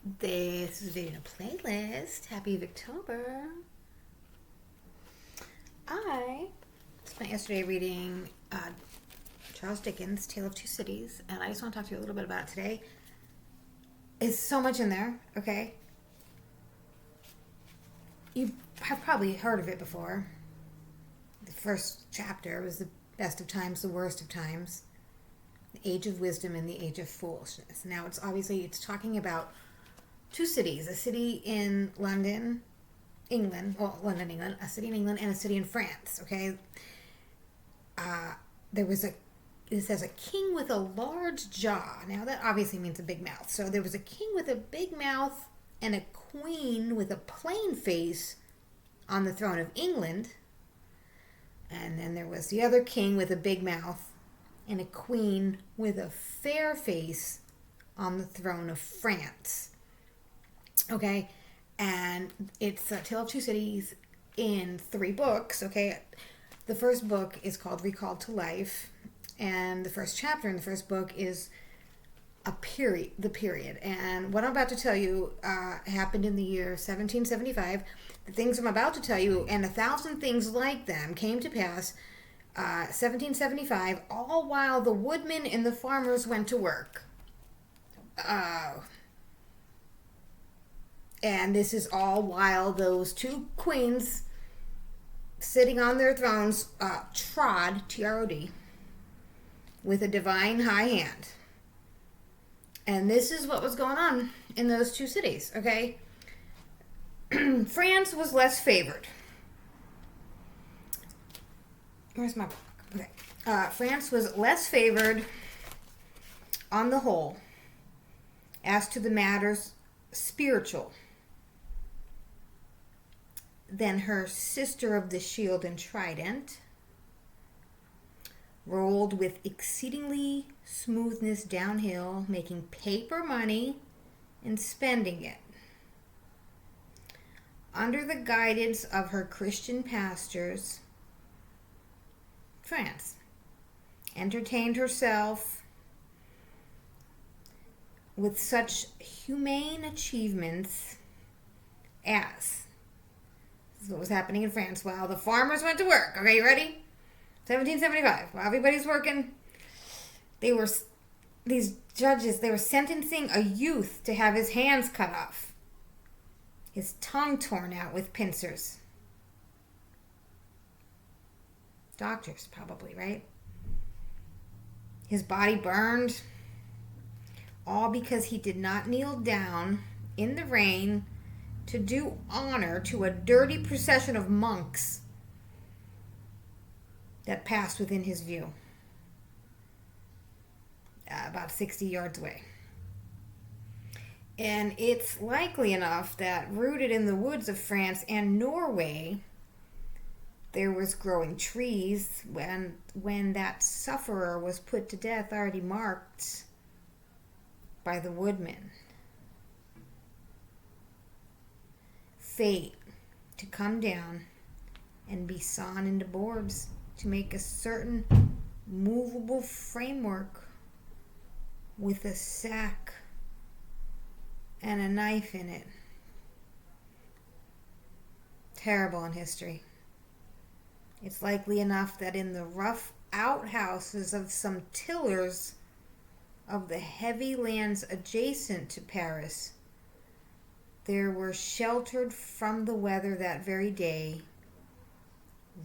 This is doing a playlist. Happy Victober. I spent yesterday reading Charles Dickens' Tale of Two Cities, and I just want to talk to you a little bit about it today. There's so much in there, okay? You have probably heard of it before. The first chapter was the best of times, the worst of times, the age of wisdom and the age of foolishness. Now, it's talking about two cities, a city in London, England, a city in England and a city in France, okay? It says a king with a large jaw. Now, that obviously means a big mouth. So there was a king with a big mouth and a queen with a plain face on the throne of England. And then there was the other king with a big mouth and a queen with a fair face on the throne of France. Okay, and it's a Tale of Two Cities in 3 books, okay? The first book is called Recalled to Life, and the first chapter in the first book is the period. And what I'm about to tell you happened in the year 1775. The things I'm about to tell you, and 1,000 things like them, came to pass 1775, all while the woodmen and the farmers went to work. And this is all while those two queens sitting on their thrones trod, T-R-O-D, with a divine high hand. And this is what was going on in those two cities, okay? France was less favored. Where's my book? Okay. France was less favored on the whole as to the matters spiritual than her sister of the shield and trident, rolled with exceedingly smoothness downhill, making paper money and spending it. Under the guidance of her Christian pastors, France entertained herself with such humane achievements as, this is what was happening in France while the farmers went to work. Okay, you ready? 1775. While everybody's working, these judges, they were sentencing a youth to have his hands cut off, his tongue torn out with pincers. Doctors, probably, right? His body burned, all because he did not kneel down in the rain to do honor to a dirty procession of monks that passed within his view, about 60 yards away. And it's likely enough that rooted in the woods of France and Norway, there was growing trees when that sufferer was put to death, already marked by the woodmen. Fate to come down and be sawn into boards to make a certain movable framework with a sack and a knife in it. Terrible in history. It's likely enough that in the rough outhouses of some tillers of the heavy lands adjacent to Paris, there were sheltered from the weather that very day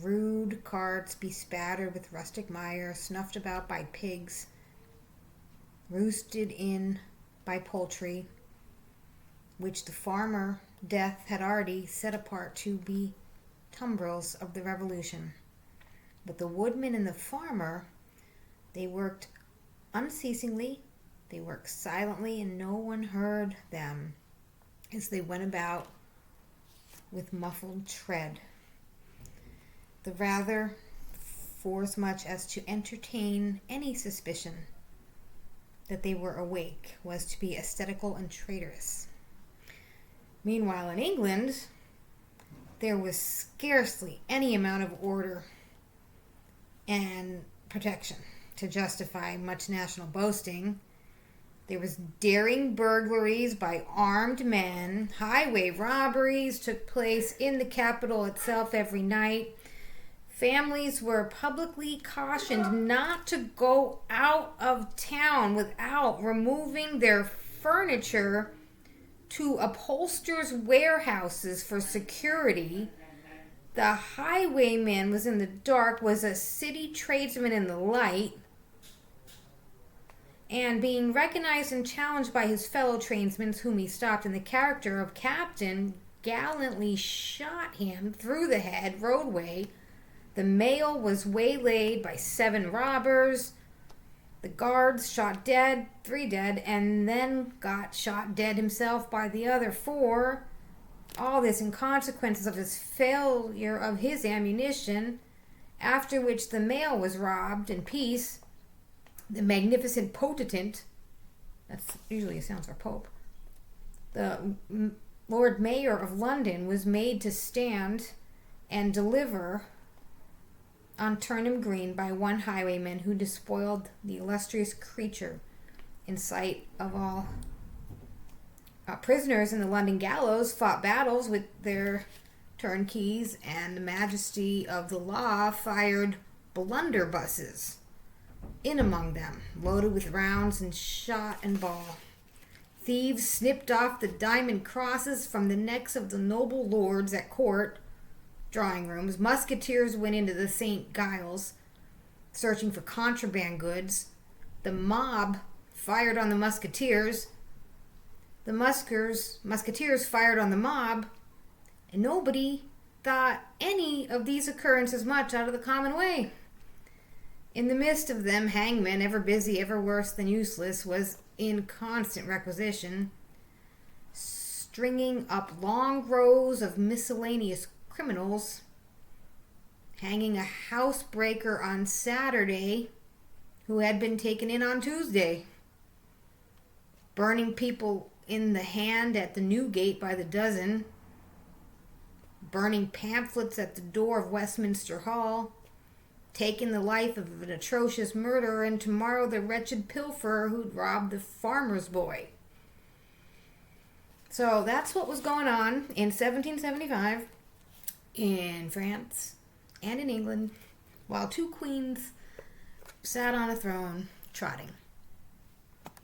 rude carts bespattered with rustic mire, snuffed about by pigs, roosted in by poultry, which the farmer Death had already set apart to be tumbrils of the revolution. But the woodman and the farmer, they worked unceasingly, they worked silently, and no one heard them as they went about with muffled tread, the rather for as much as to entertain any suspicion that they were awake was to be aesthetical and traitorous. Meanwhile, in England, there was scarcely any amount of order and protection to justify much national boasting There was daring burglaries by armed men. Highway robberies took place in the capital itself every night. Families were publicly cautioned not to go out of town without removing their furniture to upholsterers' warehouses for security. The highwayman was in the dark, was a city tradesman in the light, and being recognized and challenged by his fellow tradesmen, whom he stopped in the character of captain, gallantly shot him through the head roadway. The mail was waylaid by 7 robbers. The guards shot dead, 3 dead, and then got shot dead himself by the other 4. All this in consequences of his failure of his ammunition, after which the mail was robbed in peace. The magnificent potentate, that's usually a sound for Pope, the Lord Mayor of London, was made to stand and deliver on Turnham Green by one highwayman who despoiled the illustrious creature in sight of all. Prisoners in the London gallows fought battles with their turnkeys, and the majesty of the law fired blunderbusses in among them, loaded with rounds and shot and ball. Thieves snipped off the diamond crosses from the necks of the noble lords at court drawing rooms. Musketeers went into the St. Giles searching for contraband goods. The mob fired on the musketeers. The musketeers fired on the mob, and nobody thought any of these occurrences much out of the common way. In the midst of them, hangmen, ever busy, ever worse than useless, was in constant requisition, stringing up long rows of miscellaneous criminals, hanging a housebreaker on Saturday who had been taken in on Tuesday, burning people in the hand at the Newgate by the dozen, burning pamphlets at the door of Westminster Hall, taking the life of an atrocious murderer, and tomorrow the wretched pilferer who'd robbed the farmer's boy. So that's what was going on in 1775 in France and in England, while 2 queens sat on a throne trotting.